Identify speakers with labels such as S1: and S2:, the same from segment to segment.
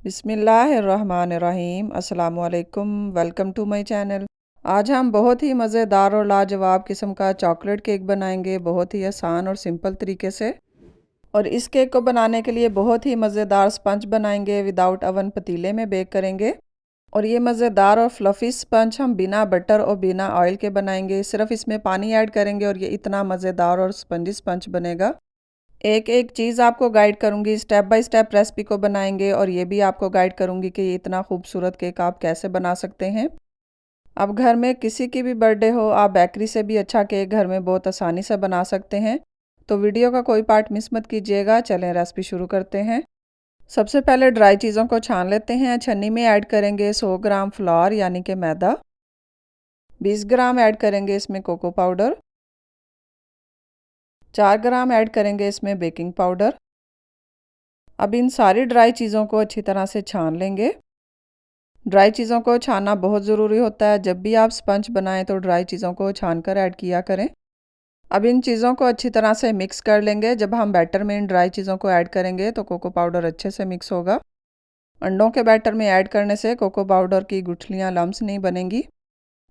S1: बिस्मिल्लाहिर्रहमानिर्रहीम अस्सलामुअलैकुम। Welcome to my channel. आज हम बहुत ही मज़ेदार और लाजवाब किस्म का चॉकलेट केक बनाएंगे, बहुत ही आसान और सिंपल तरीके से। और इस केक को बनाने के लिए बहुत ही मज़ेदार स्पंज बनाएंगे, विदाउट अवन पतीले में बेक करेंगे। और ये मज़ेदार और फ्लफ़ी स्पंज हम बिना बटर और बिना ऑयल के बनाएंगे, सिर्फ इसमें पानी ऐड करेंगे और ये इतना मज़ेदार और स्पंजी स्पंज बनेगा। एक एक चीज़ आपको गाइड करूँगी, स्टेप बाय स्टेप रेसिपी को बनाएंगे और ये भी आपको गाइड करूँगी कि ये इतना खूबसूरत केक आप कैसे बना सकते हैं। अब घर में किसी की भी बर्थडे हो, आप बेकरी से भी अच्छा केक घर में बहुत आसानी से बना सकते हैं। तो वीडियो का कोई पार्ट मिस मत कीजिएगा। चलें रेसिपी शुरू करते हैं। सबसे पहले ड्राई चीज़ों को छान लेते हैं। छन्नी में ऐड करेंगे 100 ग्राम फ्लावर यानी कि मैदा, 20 ग्राम ऐड करेंगे इसमें कोको पाउडर, 4 ग्राम ऐड करेंगे इसमें बेकिंग पाउडर। अब इन सारी ड्राई चीज़ों को अच्छी तरह से छान लेंगे। ड्राई चीज़ों को छानना बहुत ज़रूरी होता है। जब भी आप स्पंज बनाएं तो ड्राई चीज़ों को छान कर ऐड किया करें। अब इन चीज़ों को अच्छी तरह से मिक्स कर लेंगे। जब हम बैटर में इन ड्राई चीज़ों को ऐड करेंगे तो कोको पाउडर अच्छे से मिक्स होगा। अंडों के बैटर में ऐड करने से कोको पाउडर की गुठलियाँ लम्स नहीं बनेंगी।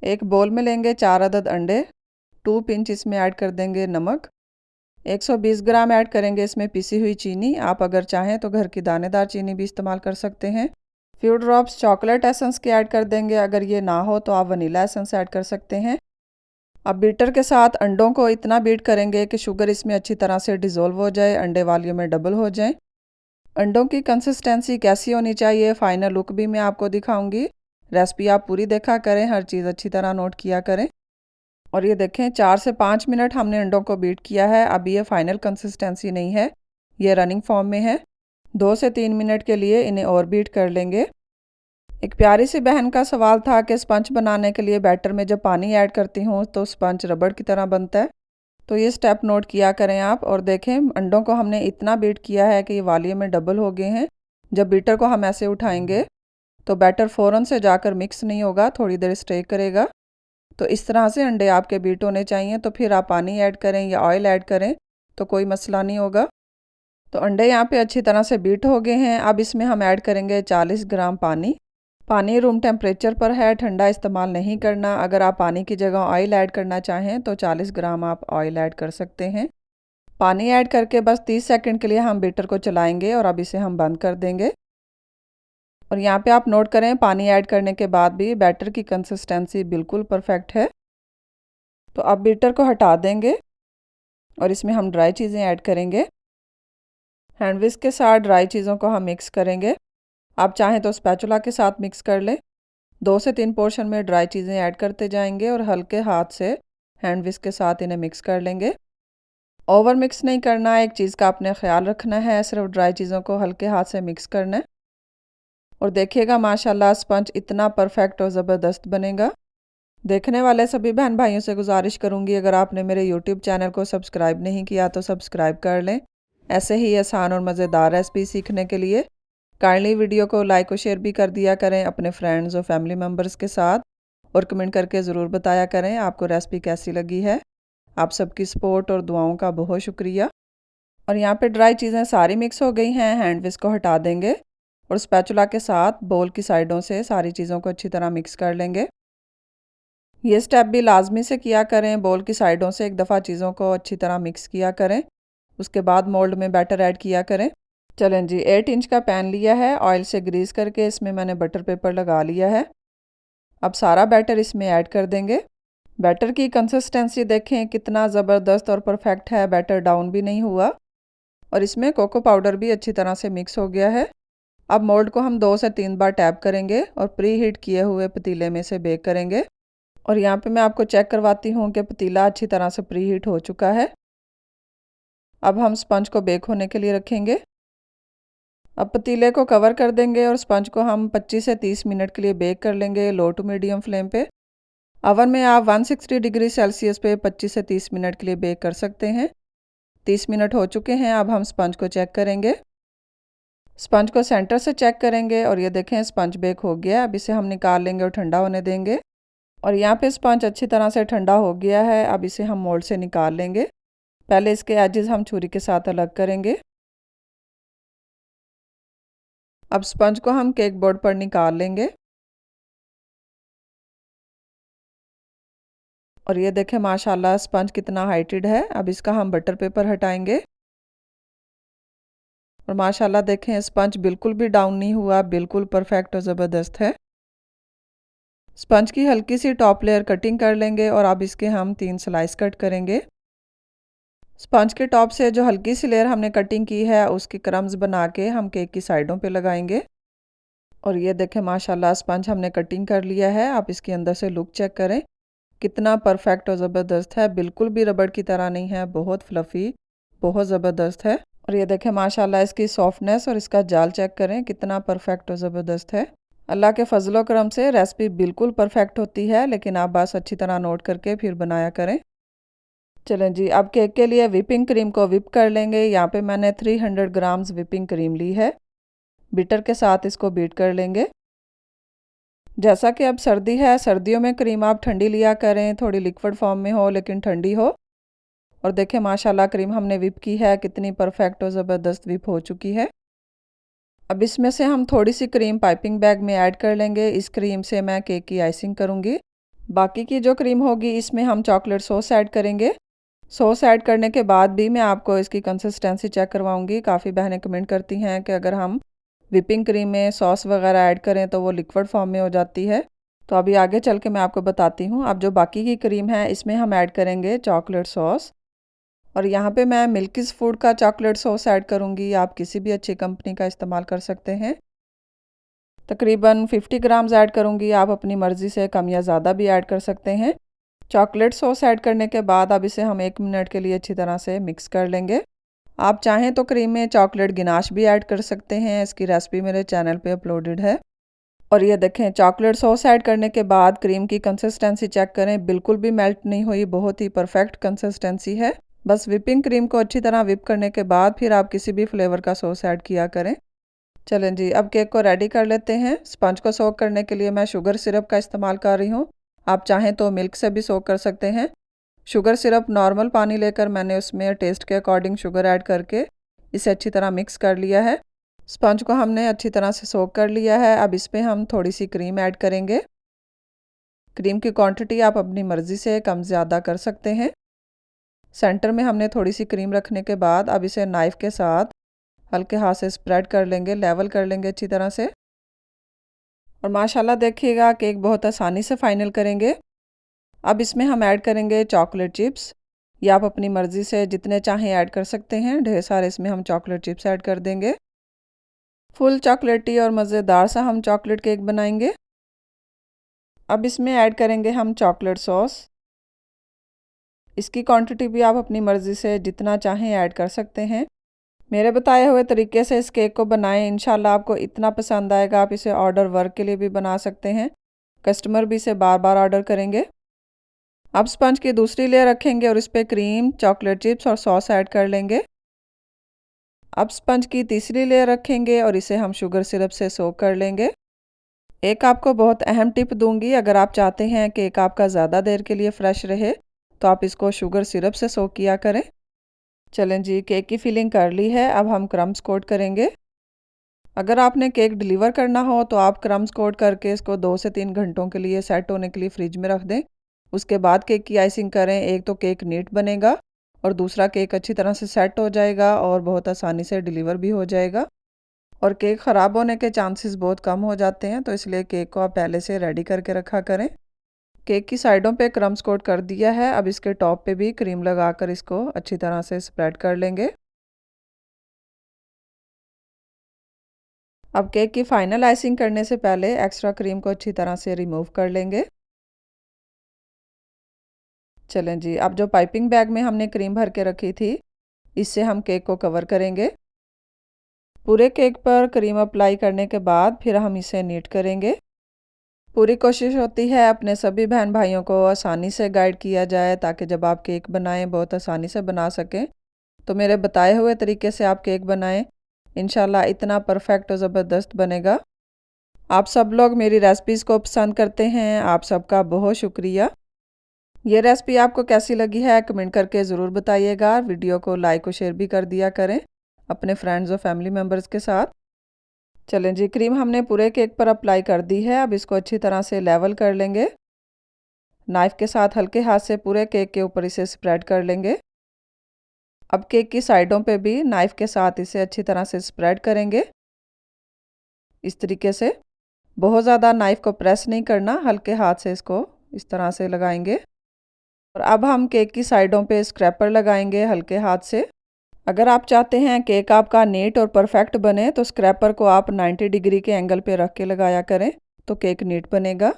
S1: एक बोल में लेंगे 4 अदद अंडे, 2 पिंच इसमें ऐड कर देंगे नमक, 120 ग्राम ऐड करेंगे इसमें पिसी हुई चीनी। आप अगर चाहें तो घर की दानेदार चीनी भी इस्तेमाल कर सकते हैं। फ्यू ड्रॉप्स चॉकलेट एसेंस के ऐड कर देंगे। अगर ये ना हो तो आप वनीला एसेंस ऐड कर सकते हैं। अब बीटर के साथ अंडों को इतना बीट करेंगे कि शुगर इसमें अच्छी तरह से डिज़ोल्व हो जाए, अंडे वॉल्यूम में डबल हो जाए। अंडों की कंसिस्टेंसी कैसी होनी चाहिए, फाइनल लुक भी मैं आपको दिखाऊंगी। रेसिपी आप पूरी देखा करें, हर चीज़ अच्छी तरह नोट किया करें। और ये देखें 4 से 5 मिनट हमने अंडों को बीट किया है। अब ये फाइनल कंसिस्टेंसी नहीं है, ये रनिंग फॉर्म में है। 2 से 3 मिनट के लिए इन्हें और बीट कर लेंगे। एक प्यारी सी बहन का सवाल था कि स्पंज बनाने के लिए बैटर में जब पानी ऐड करती हूँ तो स्पंज रबड़ की तरह बनता है। तो ये स्टेप नोट किया करें आप। और देखें अंडों को हमने इतना बीट किया है कि ये वॉल्यूम में डबल हो गए हैं। जब बीटर को हम ऐसे उठाएंगे तो बैटर फ़ौरन से जाकर मिक्स नहीं होगा, थोड़ी देर स्टे करेगा। तो इस तरह से अंडे आपके बीट होने चाहिए। तो फिर आप पानी ऐड करें या ऑयल ऐड करें तो कोई मसला नहीं होगा। तो अंडे यहाँ पे अच्छी तरह से बीट हो गए हैं। अब इसमें हम ऐड करेंगे 40 ग्राम पानी। पानी रूम टेम्परेचर पर है, ठंडा इस्तेमाल नहीं करना। अगर आप पानी की जगह ऑयल ऐड करना चाहें तो 40 ग्राम आप ऑयल ऐड कर सकते हैं। पानी ऐड करके बस 30 सेकंड के लिए हम बीटर को चलाएंगे और अब इसे हम बंद कर देंगे। और यहाँ पे आप नोट करें पानी ऐड करने के बाद भी बैटर की कंसिस्टेंसी बिल्कुल परफेक्ट है। तो अब बीटर को हटा देंगे और इसमें हम ड्राई चीज़ें ऐड करेंगे। हैंड विस्क के साथ ड्राई चीज़ों को हम मिक्स करेंगे। आप चाहें तो स्पैचुला के साथ मिक्स कर लें। 2 से 3 पोर्शन में ड्राई चीज़ें ऐड करते जाएंगे और हल्के हाथ से हैंड विस्क के साथ इन्हें मिक्स कर लेंगे। ओवर मिक्स नहीं करना है, एक चीज़ का आपने ख्याल रखना है, सिर्फ ड्राई चीज़ों को हल्के हाथ से मिक्स करना है। और देखिएगा माशाल्लाह स्पंज इतना परफेक्ट और ज़बरदस्त बनेगा। देखने वाले सभी बहन भाइयों से गुजारिश करूंगी, अगर आपने मेरे YouTube चैनल को सब्सक्राइब नहीं किया तो सब्सक्राइब कर लें। ऐसे ही आसान और मज़ेदार रेसिपी सीखने के लिए काइंडली वीडियो को लाइक और शेयर भी कर दिया करें अपने फ्रेंड्स और फैमिली मेम्बर्स के साथ। और कमेंट करके ज़रूर बताया करें आपको रेसिपी कैसी लगी है। आप सबकी सपोर्ट और दुआओं का बहुत शुक्रिया। और यहाँ पे ड्राई चीज़ें सारी मिक्स हो गई हैं। हैंड विस्क को हटा देंगे और स्पैचुला के साथ बोल की साइडों से सारी चीज़ों को अच्छी तरह मिक्स कर लेंगे। ये स्टेप भी लाजमी से किया करें। बोल की साइडों से एक दफ़ा चीज़ों को अच्छी तरह मिक्स किया करें, उसके बाद मोल्ड में बैटर ऐड किया करें। चलें जी, 8 इंच का पैन लिया है, ऑयल से ग्रीस करके इसमें मैंने बटर पेपर लगा लिया है। अब सारा बैटर इसमें ऐड कर देंगे। बैटर की कंसिस्टेंसी देखें कितना ज़बरदस्त और परफेक्ट है, बैटर डाउन भी नहीं हुआ और इसमें कोको पाउडर भी अच्छी तरह से मिक्स हो गया है। अब मोल्ड को हम 2 से 3 बार टैप करेंगे और प्री हीट किए हुए पतीले में से बेक करेंगे। और यहाँ पे मैं आपको चेक करवाती हूँ कि पतीला अच्छी तरह से प्री हीट हो चुका है। अब हम स्पंज को बेक होने के लिए रखेंगे। अब पतीले को कवर कर देंगे और स्पंज को हम 25 से 30 मिनट के लिए बेक कर लेंगे लो टू मीडियम फ्लेम पे। अवन में आप 160 डिग्री सेल्सियस पे 25 से 30 मिनट के लिए बेक कर सकते हैं। 30 मिनट हो चुके हैं। अब हम स्पंज को चेक करेंगे। स्पंज को सेंटर से चेक करेंगे और ये देखें स्पंज बेक हो गया। अब इसे हम निकाल लेंगे और ठंडा होने देंगे। और यहाँ पे स्पंज अच्छी तरह से ठंडा हो गया है। अब इसे हम मोल्ड से निकाल लेंगे। पहले इसके एजेस हम छुरी के साथ अलग करेंगे। अब स्पंज को हम केक बोर्ड पर निकाल लेंगे और ये देखें माशाल्लाह स्पंज कितना हाइटेड है। अब इसका हम बटर पेपर हटाएंगे और माशाल्लाह देखें स्पंज बिल्कुल भी डाउन नहीं हुआ, बिल्कुल परफेक्ट और ज़बरदस्त है। स्पंज की हल्की सी टॉप लेयर कटिंग कर लेंगे और अब इसके हम 3 स्लाइस कट करेंगे। स्पंज के टॉप से जो हल्की सी लेयर हमने कटिंग की है उसके क्रम्स बना के हम केक की साइडों पे लगाएंगे और ये देखें माशाल्लाह स्पंज हमने कटिंग कर लिया है। आप इसके अंदर से लुक चेक करें कितना परफेक्ट और ज़बरदस्त है, बिल्कुल भी रबड़ की तरह नहीं है, बहुत फ्लफ़ी, बहुत ज़बरदस्त है। और ये देखें माशाल्लाह इसकी सॉफ्टनेस और इसका जाल चेक करें कितना परफेक्ट और ज़बरदस्त है। अल्लाह के फजलो करम से रेसिपी बिल्कुल परफेक्ट होती है, लेकिन आप बस अच्छी तरह नोट करके फिर बनाया करें। चलें जी, अब केक के लिए विपिंग क्रीम को विप कर लेंगे। यहाँ पे मैंने 300 ग्राम्स विपिंग क्रीम ली है। बीटर के साथ इसको बीट कर लेंगे। जैसा कि अब सर्दी है, सर्दियों में क्रीम आप ठंडी लिया करें, थोड़ी लिक्विड फॉर्म में हो लेकिन ठंडी हो। और देखें माशाल्लाह क्रीम हमने विप की है, कितनी परफेक्ट और ज़बरदस्त विप हो चुकी है। अब इसमें से हम थोड़ी सी क्रीम पाइपिंग बैग में ऐड कर लेंगे। इस क्रीम से मैं केक की आइसिंग करूँगी। बाकी की जो क्रीम होगी इसमें हम चॉकलेट सॉस ऐड करेंगे। सॉस ऐड करने के बाद भी मैं आपको इसकी कंसिस्टेंसी चेक करवाऊँगी। काफ़ी बहनें कमेंट करती हैं कि अगर हम विपिंग क्रीम में सॉस वगैरह ऐड करें तो वो लिक्विड फॉर्म में हो जाती है। तो अभी आगे चल के मैं आपको बताती हूँ। अब जो बाकी की क्रीम है इसमें हम ऐड करेंगे चॉकलेट सॉस और यहाँ पे मैं मिल्कीज़ फूड का चॉकलेट सॉस ऐड करूँगी। आप किसी भी अच्छी कंपनी का इस्तेमाल कर सकते हैं। तकरीबन 50 ग्राम्स ऐड करूँगी, आप अपनी मर्ज़ी से कम या ज़्यादा भी ऐड कर सकते हैं। चॉकलेट सॉस ऐड करने के बाद अब इसे हम 1 मिनट के लिए अच्छी तरह से मिक्स कर लेंगे। आप चाहें तो क्रीम में चॉकलेट गिनाश भी ऐड कर सकते हैं। इसकी रेसिपी मेरे चैनल पे अपलोडेड है। और ये देखें चॉकलेट सॉस ऐड करने के बाद क्रीम की कंसिस्टेंसी चेक करें, बिल्कुल भी मेल्ट नहीं हुई, बहुत ही परफेक्ट कंसिस्टेंसी है। बस विपिंग क्रीम को अच्छी तरह विप करने के बाद फिर आप किसी भी फ्लेवर का सॉस ऐड किया करें। चलें जी, अब केक को रेडी कर लेते हैं। स्पंज को सोक करने के लिए मैं शुगर सिरप का इस्तेमाल कर रही हूँ। आप चाहें तो मिल्क से भी सोक कर सकते हैं। शुगर सिरप नॉर्मल पानी लेकर मैंने उसमें टेस्ट के अकॉर्डिंग शुगर ऐड करके इसे अच्छी तरह मिक्स कर लिया है। स्पंज को हमने अच्छी तरह से सोक कर लिया है। अब इस पर हम थोड़ी सी क्रीम ऐड करेंगे। क्रीम की क्वांटिटी आप अपनी मर्ज़ी से कम ज़्यादा कर सकते हैं। सेंटर में हमने थोड़ी सी क्रीम रखने के बाद अब इसे नाइफ़ के साथ हल्के हाथ से स्प्रेड कर लेंगे, लेवल कर लेंगे अच्छी तरह से। और माशाल्लाह देखिएगा केक बहुत आसानी से फाइनल करेंगे। अब इसमें हम ऐड करेंगे चॉकलेट चिप्स। ये आप अपनी मर्ज़ी से जितने चाहें ऐड कर सकते हैं। ढेर सारे इसमें हम चॉकलेट चिप्स ऐड कर देंगे। फुल चॉकलेटी और मज़ेदार सा हम चॉकलेट केक बनाएंगे। अब इसमें ऐड करेंगे हम चॉकलेट सॉस। इसकी क्वांटिटी भी आप अपनी मर्ज़ी से जितना चाहें ऐड कर सकते हैं। मेरे बताए हुए तरीके से इस केक को बनाएं, इंशाल्लाह आपको इतना पसंद आएगा। आप इसे ऑर्डर वर्क के लिए भी बना सकते हैं। कस्टमर भी इसे बार बार ऑर्डर करेंगे। अब स्पंज की दूसरी लेयर रखेंगे और इस पर क्रीम, चॉकलेट चिप्स और सॉस ऐड कर लेंगे। अब स्पंज की तीसरी लेयर रखेंगे और इसे हम शुगर सिरप से सोक कर लेंगे। एक आपको बहुत अहम टिप दूंगी, अगर आप चाहते हैं केक आपका ज़्यादा देर के लिए फ्रेश रहे तो आप इसको शुगर सिरप से सोक किया करें। चलें जी, केक की फिलिंग कर ली है। अब हम क्रम्स कोट करेंगे। अगर आपने केक डिलीवर करना हो तो आप क्रम्स कोट करके इसको 2 से 3 घंटों के लिए सेट होने के लिए फ्रिज में रख दें। उसके बाद केक की आइसिंग करें। एक तो केक नीट बनेगा और दूसरा केक अच्छी तरह से सेट हो जाएगा और बहुत आसानी से डिलीवर भी हो जाएगा। और केक ख़राब होने के चांसेस बहुत कम हो जाते हैं, तो इसलिए केक को आप पहले से रेडी करके रखा करें। केक की साइडों पे क्रम्स कोट कर दिया है। अब इसके टॉप पे भी क्रीम लगाकर इसको अच्छी तरह से स्प्रेड कर लेंगे। अब केक की फाइनल आइसिंग करने से पहले एक्स्ट्रा क्रीम को अच्छी तरह से रिमूव कर लेंगे। चलें जी, अब जो पाइपिंग बैग में हमने क्रीम भर के रखी थी इससे हम केक को कवर करेंगे। पूरे केक पर क्रीम अप्लाई करने के बाद फिर हम इसे नीट करेंगे। पूरी कोशिश होती है अपने सभी बहन भाइयों को आसानी से गाइड किया जाए ताकि जब आप केक बनाएं बहुत आसानी से बना सकें। तो मेरे बताए हुए तरीके से आप केक बनाएं, इंशाल्लाह इतना परफेक्ट और ज़बरदस्त बनेगा। आप सब लोग मेरी रेसिपीज़ को पसंद करते हैं, आप सबका बहुत शुक्रिया। ये रेसिपी आपको कैसी लगी है कमेंट करके ज़रूर बताइएगा। वीडियो को लाइक और शेयर भी कर दिया करें अपने फ्रेंड्स और फैमिली मेम्बर्स के साथ। चलें जी, क्रीम हमने पूरे केक पर अप्लाई कर दी है। अब इसको अच्छी तरह से लेवल कर लेंगे। नाइफ़ के साथ हल्के हाथ से पूरे केक के ऊपर इसे स्प्रेड कर लेंगे। अब केक की साइडों पे भी नाइफ़ के साथ इसे अच्छी तरह से स्प्रेड करेंगे। इस तरीके से बहुत ज़्यादा नाइफ़ को प्रेस नहीं करना, हल्के हाथ से इसको इस तरह से लगाएंगे। और अब हम केक की साइडों पे स्क्रैपर लगाएंगे हल्के हाथ से। अगर आप चाहते हैं केक आपका नीट और परफेक्ट बने तो स्क्रैपर को आप 90 डिग्री के एंगल पे रख के लगाया करें, तो केक नीट बनेगा।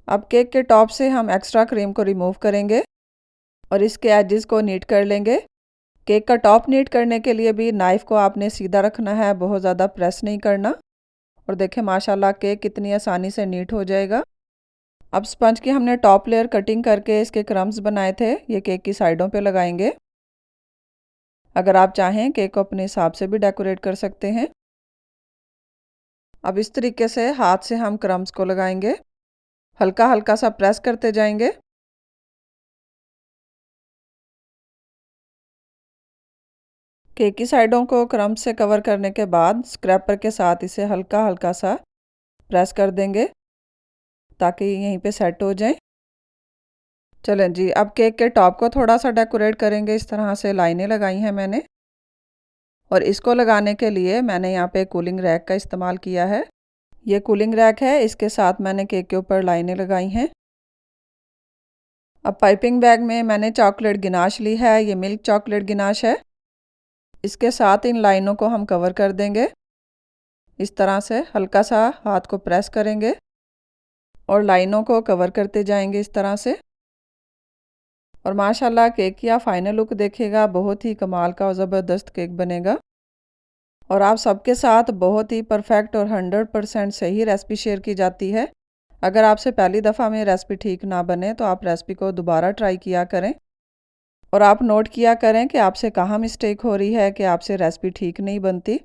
S1: अब केक के टॉप से हम एक्स्ट्रा क्रीम को रिमूव करेंगे और इसके एजेस को नीट कर लेंगे। केक का टॉप नीट करने के लिए भी नाइफ़ को आपने सीधा रखना है, बहुत ज़्यादा प्रेस नहीं करना। और देखें माशाल्लाह केक कितनी आसानी से नीट हो जाएगा। अब स्पंज की हमने टॉप लेयर कटिंग करके इसके क्रम्स बनाए थे, ये केक की साइडों पे लगाएंगे। अगर आप चाहें केक को अपने हिसाब से भी डेकोरेट कर सकते हैं। अब इस तरीके से हाथ से हम क्रम्स को लगाएंगे, हल्का हल्का सा प्रेस करते जाएंगे। केक की साइडों को क्रम्स से कवर करने के बाद स्क्रैपर के साथ इसे हल्का हल्का सा प्रेस कर देंगे ताकि यहीं पे सेट हो जाए। चलें जी, अब केक के टॉप को थोड़ा सा डेकोरेट करेंगे। इस तरह से लाइनें लगाई हैं मैंने, और इसको लगाने के लिए मैंने यहाँ पे कूलिंग रैक का इस्तेमाल किया है। ये कूलिंग रैक है, इसके साथ मैंने केक के ऊपर लाइनें लगाई हैं। अब पाइपिंग बैग में मैंने चॉकलेट गिनाश ली है, ये मिल्क चॉकलेट गिनाश है। इसके साथ इन लाइनों को हम कवर कर देंगे। इस तरह से हल्का सा हाथ को प्रेस करेंगे और लाइनों को कवर करते जाएंगे इस तरह से। और माशाल्लाह केक की आप फाइनल लुक देखिएगा, बहुत ही कमाल का और ज़बरदस्त केक बनेगा। और आप सबके साथ बहुत ही परफेक्ट और 100% सही रेसिपी शेयर की जाती है। अगर आपसे पहली दफ़ा में रेसिपी ठीक ना बने तो आप रेसिपी को दोबारा ट्राई किया करें, और आप नोट किया करें कि आपसे कहाँ मिस्टेक हो रही है कि आपसे रेसिपी ठीक नहीं बनती।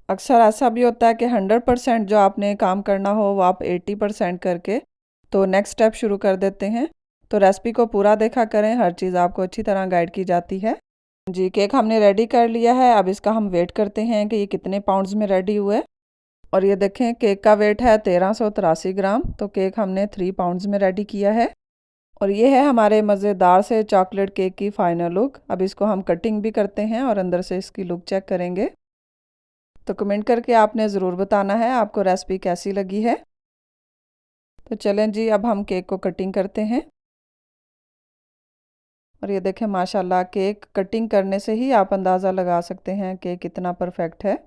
S1: अक्सर ऐसा भी होता है कि 100% जो आपने काम करना हो वो आप 80% करके तो नेक्स्ट स्टेप शुरू कर देते हैं। तो रेसिपी को पूरा देखा करें, हर चीज़ आपको अच्छी तरह गाइड की जाती है। जी, केक हमने रेडी कर लिया है। अब इसका हम वेट करते हैं कि ये कितने पाउंड्स में रेडी हुए। और ये देखें केक का वेट है 1383 ग्राम, तो केक हमने 3 पाउंड्स में रेडी किया है। और ये है हमारे मज़ेदार से चॉकलेट केक की फ़ाइनल लुक। अब इसको हम कटिंग भी करते हैं और अंदर से इसकी लुक चेक करेंगे। तो कमेंट करके आपने ज़रूर बताना है आपको रेसिपी कैसी लगी है। तो चलें जी, अब हम केक को कटिंग करते हैं। और ये देखें माशाल्लाह केक कटिंग करने से ही आप अंदाज़ा लगा सकते हैं कि कितना परफेक्ट है।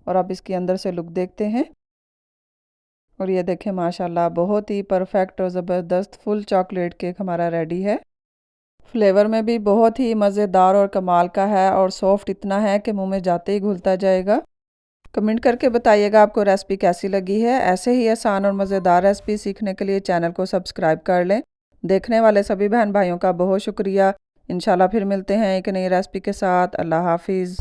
S1: और अब इसके अंदर से लुक देखते हैं। और ये देखें माशाल्लाह बहुत ही परफेक्ट और ज़बरदस्त फुल चॉकलेट केक हमारा रेडी है। फ्लेवर में भी बहुत ही मज़ेदार और कमाल का है, और सॉफ्ट इतना है कि मुंह में जाते ही घुलता जाएगा। कमेंट करके बताइएगा आपको रेसिपी कैसी लगी है। ऐसे ही आसान और मज़ेदार रेसिपी सीखने के लिए चैनल को सब्सक्राइब कर लें। देखने वाले सभी बहन भाइयों का बहुत शुक्रिया। इंशाल्लाह फिर मिलते हैं एक नई रेसिपी के साथ। अल्लाह हाफिज़।